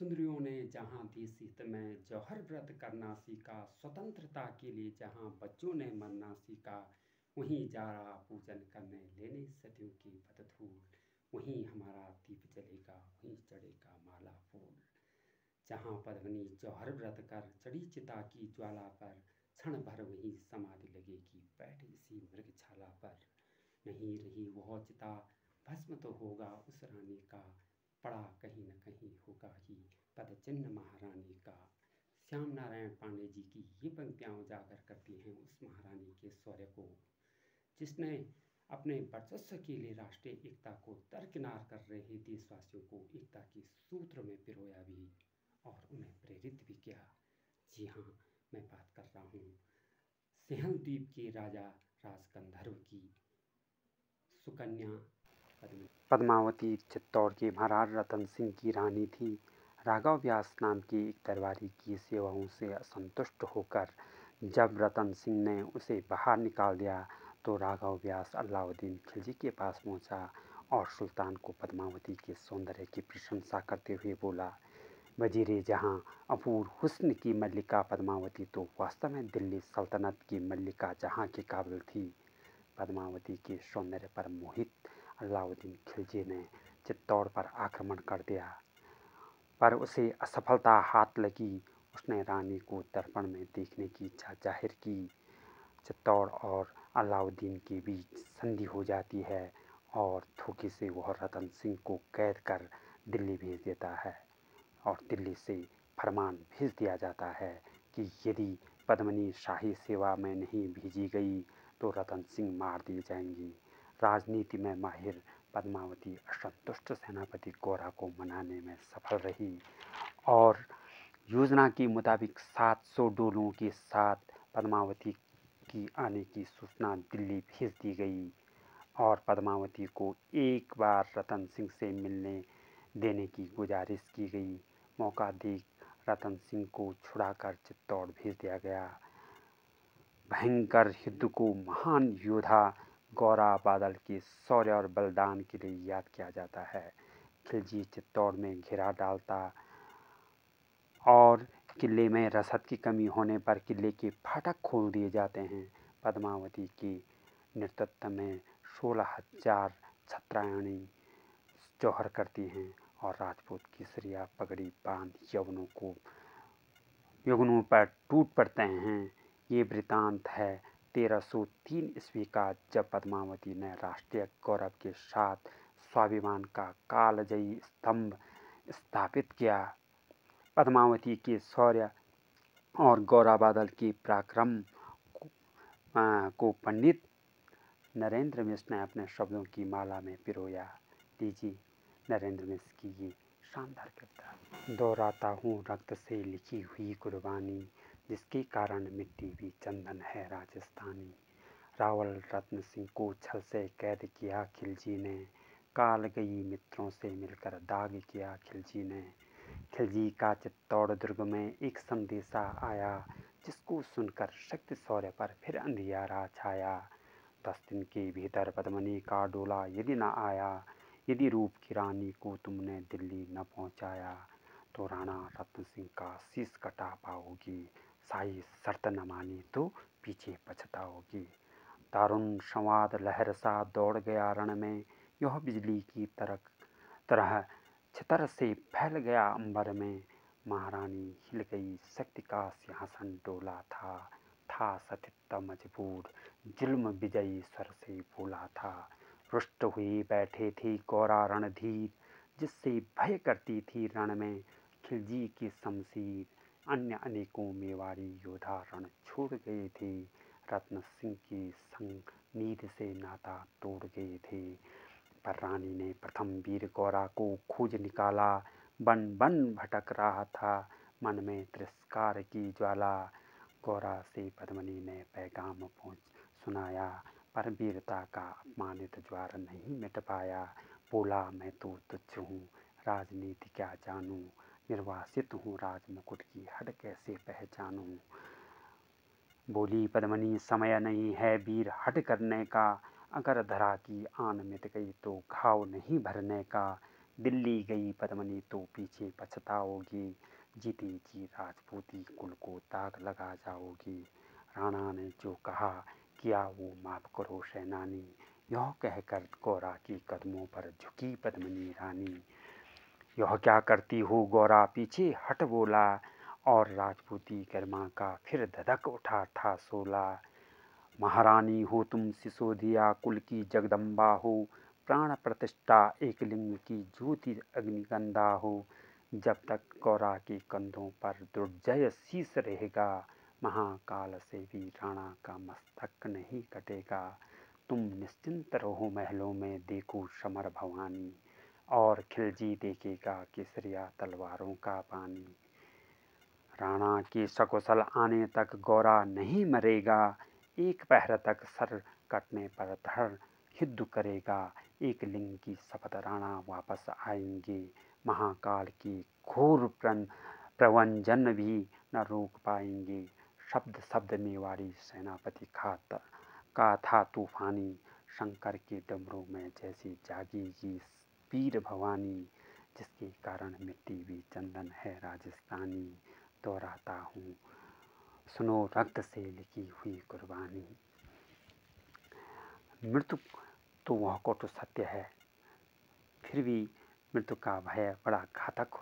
सुंदरियों ने जहाँ देश हित में जौहर व्रत करना सीखा, स्वतंत्रता के लिए जहाँ बच्चों ने मरना सीखा, वहीं जा रहा पूजन करने लेने सदियों की बदधूल। वहीं हमारा दीप जलेगा, वहीं चढ़ेगा माला फूल। जहाँ पद्मनी जौहर व्रत कर चढ़ी चिता की ज्वाला पर, क्षण भर वहीं समाधि लगेगी बैठी इसी मृगछाला पर। नहीं रही वह चिता, भस्म तो होगा उस रानी का, पड़ा कहीं न कहीं होगा ही पद चिन्ह महारानी का। श्याम नारायण पांडे जी की ये पंक्तियाँ उजागर करती हैं उस महारानी के शौर्य को, जिसने अपने वर्चस्व के लिए राष्ट्रीय एकता को दरकिनार कर रहे देशवासियों को एकता के सूत्र में पिरोया भी और उन्हें प्रेरित भी किया। जी हाँ, मैं बात कर रहा हूँ सिंहल द्वीप के राजा राजगंधर्व की सुकन्या पद्मावती चित्तौड़ के महाराज रतन सिंह की रानी थी। राघव व्यास नाम के एक दरबारी की सेवाओं से असंतुष्ट होकर जब रतन सिंह ने उसे बाहर निकाल दिया तो राघव व्यास अलाउद्दीन खिलजी के पास पहुंचा और सुल्तान को पद्मावती के सौंदर्य की प्रशंसा करते हुए बोला, वजीरे जहां अपूर्व हुस्न की मल्लिका पद्मावती तो वास्तव में दिल्ली सल्तनत की मल्लिका जहां के काबिल थी। पद्मावती के सौंदर्य पर मोहित अलाउद्दीन खिलजी ने चित्तौड़ पर आक्रमण कर दिया, पर उसे असफलता हाथ लगी। उसने रानी को दर्पण में देखने की इच्छा जाहिर की। चित्तौड़ और अलाउद्दीन के बीच संधि हो जाती है और धोखे से वह रतन सिंह को कैद कर दिल्ली भेज देता है और दिल्ली से फरमान भेज दिया जाता है कि यदि पद्मनी शाही सेवा में नहीं भेजी गई तो रतन सिंह मार दी जाएंगी। राजनीति में माहिर पद्मावती असंतुष्ट सेनापति गौरा को मनाने में सफल रही और योजना के मुताबिक 700 डोलों के साथ पद्मावती की आने की सूचना दिल्ली भेज दी गई और पद्मावती को एक बार रतन सिंह से मिलने देने की गुजारिश की गई। मौका देख रतन सिंह को छुड़ाकर चित्तौड़ भेज दिया गया। भयंकर युद्ध को महान योद्धा गौरा बादल के शौर्य और बलिदान के लिए याद किया जाता है। खिलजी चित्तौड़ में घेरा डालता और किले में रसद की कमी होने पर किले के फाटक खोल दिए जाते हैं। पद्मावती के नेतृत्व में 16,000 छत्रायणी जौहर करती हैं और राजपूत केसरिया पगड़ी बांध यवनों पर टूट पड़ते हैं। ये वृतांत है 1303 ईस्वी का, जब पद्मावती ने राष्ट्रीय गौरव के साथ स्वाभिमान का कालजयी स्तंभ स्थापित किया। पद्मावती के शौर्य और गौरवादल के पराक्रम को पंडित नरेंद्र मिश्र ने अपने शब्दों की माला में पिरोया। लीजिए नरेंद्र मिश्र की ये शानदार कविता। दोहराता हूँ रक्त से लिखी हुई कुर्बानी, जिसके कारण मिट्टी भी चंदन है राजस्थानी। रावल रत्न सिंह को छल से कैद किया खिलजी ने, काल गई मित्रों से मिलकर दाग किया खिलजी ने। खिलजी का चित्तौड़ दुर्ग में एक संदेशा आया, जिसको सुनकर शक्ति शौर्य पर फिर अंधियारा छाया। 10 दिन के भीतर पद्मनी का डोला यदि न आया, यदि रूप की रानी को तुमने दिल्ली न पहुंचाया, तो राणा रत्न सिंह का शीश कटा पाओगी, शाही शर्त न मानी तो पीछे पछताओगी। दारुण संवाद लहर सा दौड़ गया रण में, यह बिजली की तरह छितर से फैल गया अंबर में। महारानी हिल गई, शक्ति का सिंहासन डोला था सतित्व मजबूर, जुल्म विजयी स्वर से बोला था। रुष्ट हुए बैठे थे गौरा रणधीर, जिससे भय करती थी रण में खिलजी की शमशीर। अन्य अनेकों मेवाड़ी योद्धा रण छोड़ गए थे, रत्न सिंह के संग नीर से नाता तोड़ गए थे। पर रानी ने प्रथम वीर गौरा को खोज निकाला, बन बन भटक रहा था मन में तिरस्कार की ज्वाला। गौरा से पद्मनी ने पैगाम सुनाया, पर वीरता का अपमानित ज्वार नहीं मिट पाया। बोला मैं तो तुच्छ हूँ, राजनीति क्या जानूँ, निर्वासित हूँ राजमुकुट की हद कैसे पहचानूँ। बोली पद्मनी समय नहीं है वीर हट करने का, अगर धरा की आन मिट गई तो घाव नहीं भरने का। दिल्ली गई पद्मिनी तो पीछे पछताओगी, जीते जी राजपूती कुल को दाग लगा जाओगी। राणा ने जो कहा किया वो माफ करो सेनानी, यह कहकर गौरा के कदमों पर झुकी पद्मिनी रानी। यह क्या करती हो गौरा पीछे हट बोला, और राजपूती गरिमा का फिर धधक उठा था शोला। महारानी हो तुम सिसोदिया कुल की जगदम्बा हो, प्राण प्रतिष्ठा एक लिंग की ज्योति अग्निगंधा हो। जब तक गौरा के कंधों पर दुर्जय शीश रहेगा, महाकाल से भी राणा का मस्तक नहीं कटेगा। तुम निश्चिंत रहो महलों में देखो समर भवानी, और खिलजी देखेगा केसरिया तलवारों का पानी। राणा के सकुशल आने तक गौरा नहीं मरेगा, एक पहर तक सर कटने पर धड़ युद्ध करेगा। एक लिंग की शपथ राणा वापस आएंगे, महाकाल की घोर प्रवंजन भी न रोक पाएंगे। शब्द शब्द मेवाड़ी सेनापति का था तूफानी, शंकर के डमरू में जैसी जागेगी वीर भवानी। जिसके कारण मिट्टी भी चंदन है राजस्थानी, दोहराता हूँ सुनो रक्त से लिखी हुई कुर्बानी। मृत्यु तो वह कटु सत्य है, फिर भी मृत्यु का भय बड़ा घातक